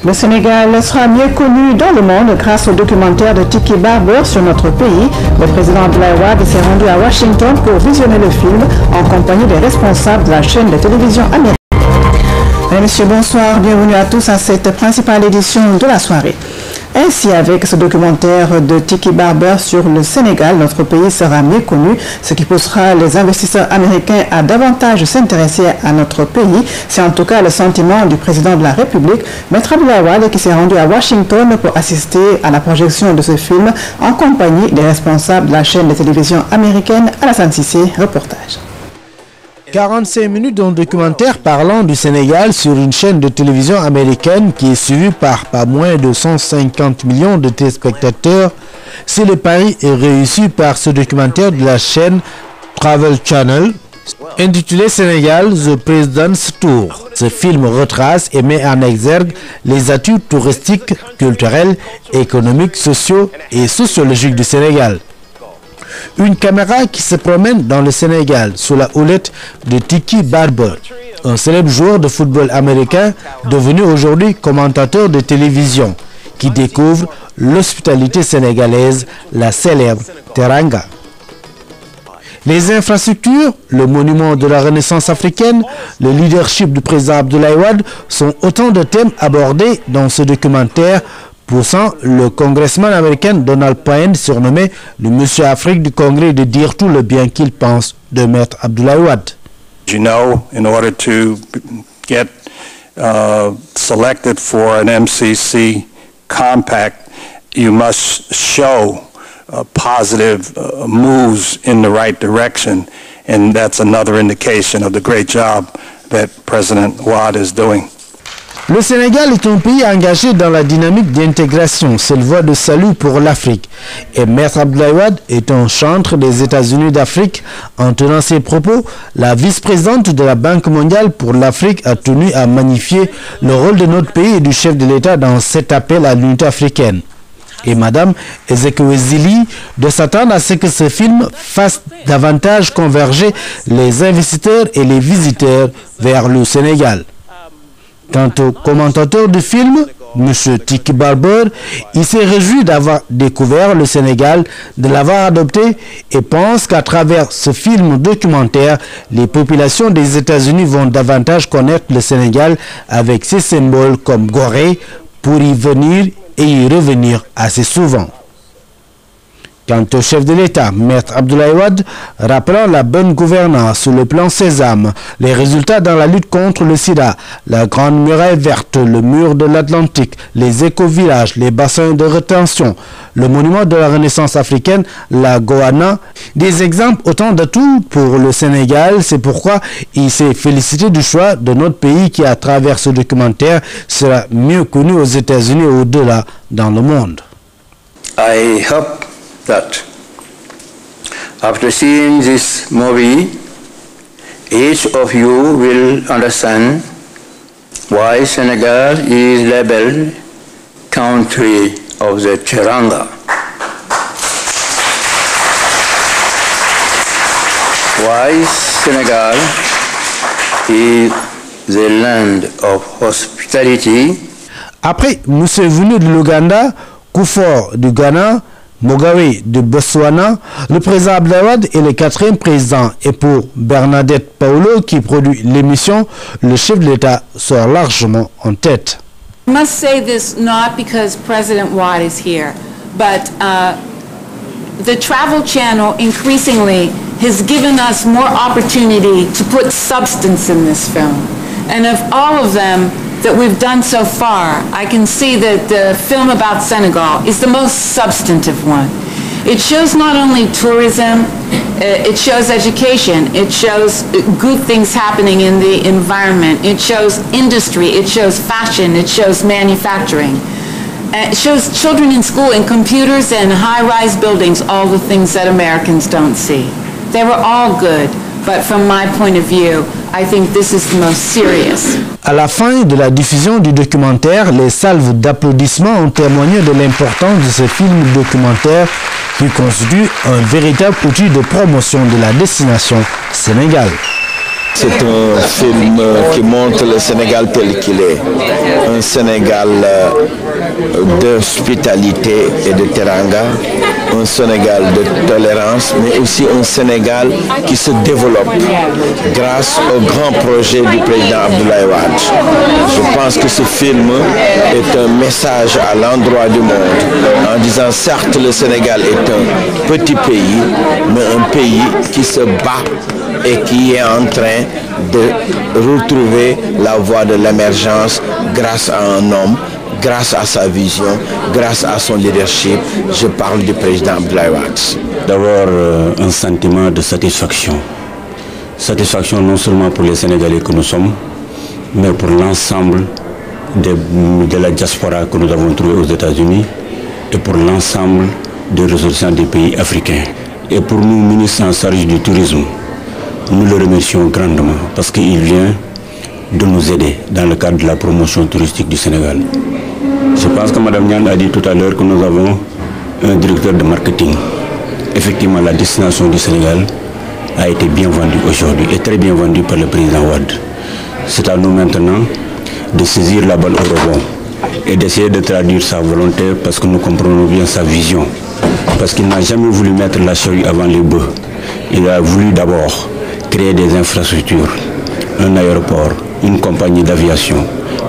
Le Sénégal sera mieux connu dans le monde grâce au documentaire de Tiki Barber sur notre pays. Le président Abdoulaye Wade s'est rendu à Washington pour visionner le film en compagnie des responsables de la chaîne de télévision américaine. Mesdames et messieurs, bonsoir, bienvenue à tous à cette principale édition de la soirée. Ainsi, avec ce documentaire de Tiki Barber sur le Sénégal, notre pays sera mieux connu, ce qui poussera les investisseurs américains à davantage s'intéresser à notre pays. C'est en tout cas le sentiment du président de la République, Maître Abdoulaye Wade, qui s'est rendu à Washington pour assister à la projection de ce film en compagnie des responsables de la chaîne de télévision américaine. Alassane Cissé, reportage. 45 minutes d'un documentaire parlant du Sénégal sur une chaîne de télévision américaine qui est suivie par pas moins de 150 millions de téléspectateurs. C'est le pari réussi par ce documentaire de la chaîne Travel Channel intitulé Sénégal The President's Tour. Ce film retrace et met en exergue les atouts touristiques, culturels, économiques, sociaux et sociologiques du Sénégal. Une caméra qui se promène dans le Sénégal sous la houlette de Tiki Barber, un célèbre joueur de football américain devenu aujourd'hui commentateur de télévision, qui découvre l'hospitalité sénégalaise, la célèbre Teranga. Les infrastructures, le monument de la Renaissance africaine, le leadership du président Abdoulaye Wade sont autant de thèmes abordés dans ce documentaire, poussant le congressman américain Donald Payne, surnommé le Monsieur Afrique du Congrès, de dire tout le bien qu'il pense de Maître Abdoulaye Wade. You know, in order to get selected for an MCC compact, you must show positive moves in the right direction, and that's another indication of the great job that President Wade is doing. Le Sénégal est un pays engagé dans la dynamique d'intégration, c'est le voie de salut pour l'Afrique. Et Maître Abdoulaye Wade est un chantre des États-Unis d'Afrique. En tenant ses propos, la vice-présidente de la Banque mondiale pour l'Afrique a tenu à magnifier le rôle de notre pays et du chef de l'État dans cet appel à l'unité africaine. Et Madame Ezekwesili de s'attendre à ce que ce film fasse davantage converger les investisseurs et les visiteurs vers le Sénégal. Quant au commentateur du film, M. Tiki Barber, il s'est réjoui d'avoir découvert le Sénégal, de l'avoir adopté et pense qu'à travers ce film documentaire, les populations des États-Unis vont davantage connaître le Sénégal avec ses symboles comme Gorée pour y venir et y revenir assez souvent. Quant au chef de l'État, Maître Abdoulaye Wade, rappelant la bonne gouvernance sur le plan Sésame, les résultats dans la lutte contre le sida, la Grande Muraille Verte, le mur de l'Atlantique, les éco-villages, les bassins de rétention, le monument de la Renaissance africaine, la Goana, des exemples autant d'atouts pour le Sénégal. C'est pourquoi il s'est félicité du choix de notre pays qui, à travers ce documentaire, sera mieux connu aux États-Unis et au-delà dans le monde. I hope that after seeing this movie, each of you will understand why Senegal is labeled country of the Teranga. Why Senegal is the land of hospitality. Après Museveni de l'Ouganda, Kufuor du Ghana, Mugabe de Botswana, le président Abdoulaye Wade est le 4e président. Et pour Bernadette Paulo, qui produit l'émission, le chef de l'État sort largement en tête. I must say this not because President Wade is here, but the Travel Channel increasingly has given us more opportunity to put substance in this film. And of all of them that we've done so far, I can see that the film about Senegal is the most substantive one. It shows not only tourism, it shows education, it shows good things happening in the environment, it shows industry, it shows fashion, it shows manufacturing. It shows children in school and computers and high-rise buildings, all the things that Americans don't see. They were all good, but from my point of view, I think this is the most serious. À la fin de la diffusion du documentaire, les salves d'applaudissements ont témoigné de l'importance de ce film documentaire qui constitue un véritable outil de promotion de la destination Sénégal. C'est un film qui montre le Sénégal tel qu'il est. Un Sénégal d'hospitalité et de teranga, un Sénégal de tolérance, mais aussi un Sénégal qui se développe grâce au grand projet du président Abdoulaye Wade. Je pense que ce film est un message à l'endroit du monde en disant certes le Sénégal est un petit pays, mais un pays qui se bat et qui est en train de retrouver la voie de l'émergence grâce à un homme, grâce à sa vision, grâce à son leadership. Je parle du président Abdoulaye Wade. D'abord, un sentiment de satisfaction. Satisfaction non seulement pour les Sénégalais que nous sommes, mais pour l'ensemble de la diaspora que nous avons trouvée aux États-Unis et pour l'ensemble des ressortissants des pays africains. Et pour nous, ministres en charge du tourisme, nous le remercions grandement parce qu'il vient de nous aider dans le cadre de la promotion touristique du Sénégal. Je pense que Mme Niane a dit tout à l'heure que nous avons un directeur de marketing. Effectivement, la destination du Sénégal a été bien vendue aujourd'hui et très bien vendue par le président Wade. C'est à nous maintenant de saisir la balle au rebond et d'essayer de traduire sa volonté parce que nous comprenons bien sa vision. Parce qu'il n'a jamais voulu mettre la charrue avant les bœufs. Il a voulu d'abord créer des infrastructures, un aéroport, une compagnie d'aviation,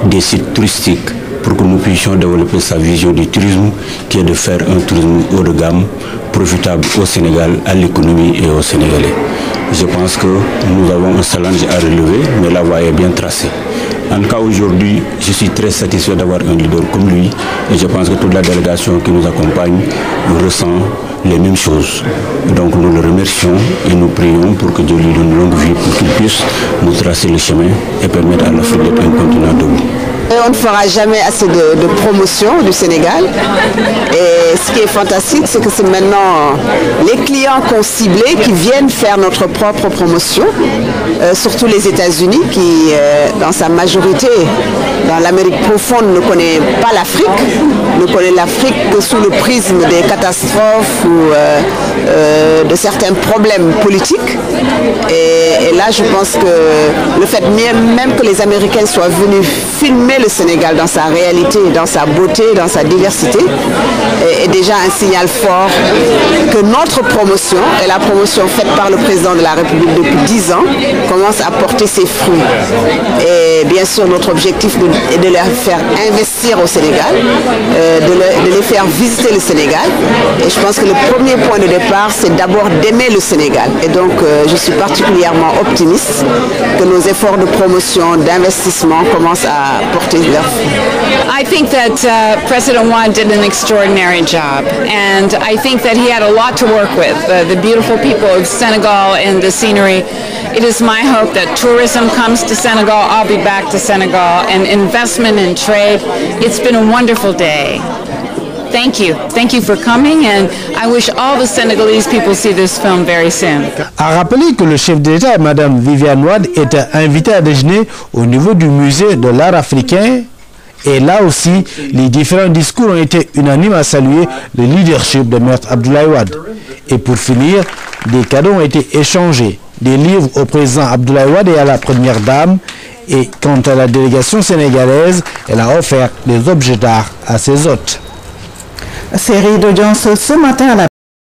des sites touristiques pour que nous puissions développer sa vision du tourisme qui est de faire un tourisme haut de gamme, profitable au Sénégal, à l'économie et aux Sénégalais. Je pense que nous avons un challenge à relever, mais la voie est bien tracée. En tout cas, aujourd'hui, je suis très satisfait d'avoir un leader comme lui et je pense que toute la délégation qui nous accompagne ressent les mêmes choses. Donc nous le remercions et nous prions pour que Dieu lui donne une longue vie pour qu'il puisse nous tracer le chemin et permettre à l'Afrique d'être un continent debout. On ne fera jamais assez de promotion du Sénégal. Et ce qui est fantastique, c'est que c'est maintenant les clients qu'on ciblait qui viennent faire notre propre promotion, surtout les États-Unis qui, dans sa majorité, dans l'Amérique profonde, ne connaît pas l'Afrique, ne connaît l'Afrique que sous le prisme des catastrophes ou de certains problèmes politiques. Et là, je pense que le fait même que les Américains soient venus filmer le Sénégal dans sa réalité, dans sa beauté, dans sa diversité, est déjà un signal fort que notre promotion, et la promotion faite par le président de la République depuis 10 ans, commence à porter ses fruits. Et bien sûr, notre objectif est de les faire investir au Sénégal, de les faire visiter le Sénégal. Et je pense que le premier point de départ, c'est d'abord d'aimer le Sénégal. Et donc, je suis particulièrement optimiste que nos efforts de promotion, d'investissement commencent à porter leurs fruits. I think that President Wade did an extraordinary job, and I think that he had a lot to work with. The beautiful people of Senegal and the scenery. It is my hope that tourism comes to Senegal. I'll be back to Senegal, and investment and trade. It's been a wonderful day. Thank you. Thank you for coming, and I wish all the Senegalese people see this film very soon. A rappeler que le chef d'État, Mme Viviane Wade, était invitée à déjeuner au niveau du musée de l'art africain. Et là aussi, les différents discours ont été unanimes à saluer le leadership de Maître Abdoulaye Wade. Et pour finir, des cadeaux ont été échangés. Des livres au président Abdoulaye Wade et à la première dame. Et quant à la délégation sénégalaise, elle a offert des objets d'art à ses hôtes. Série d'audience ce matin à la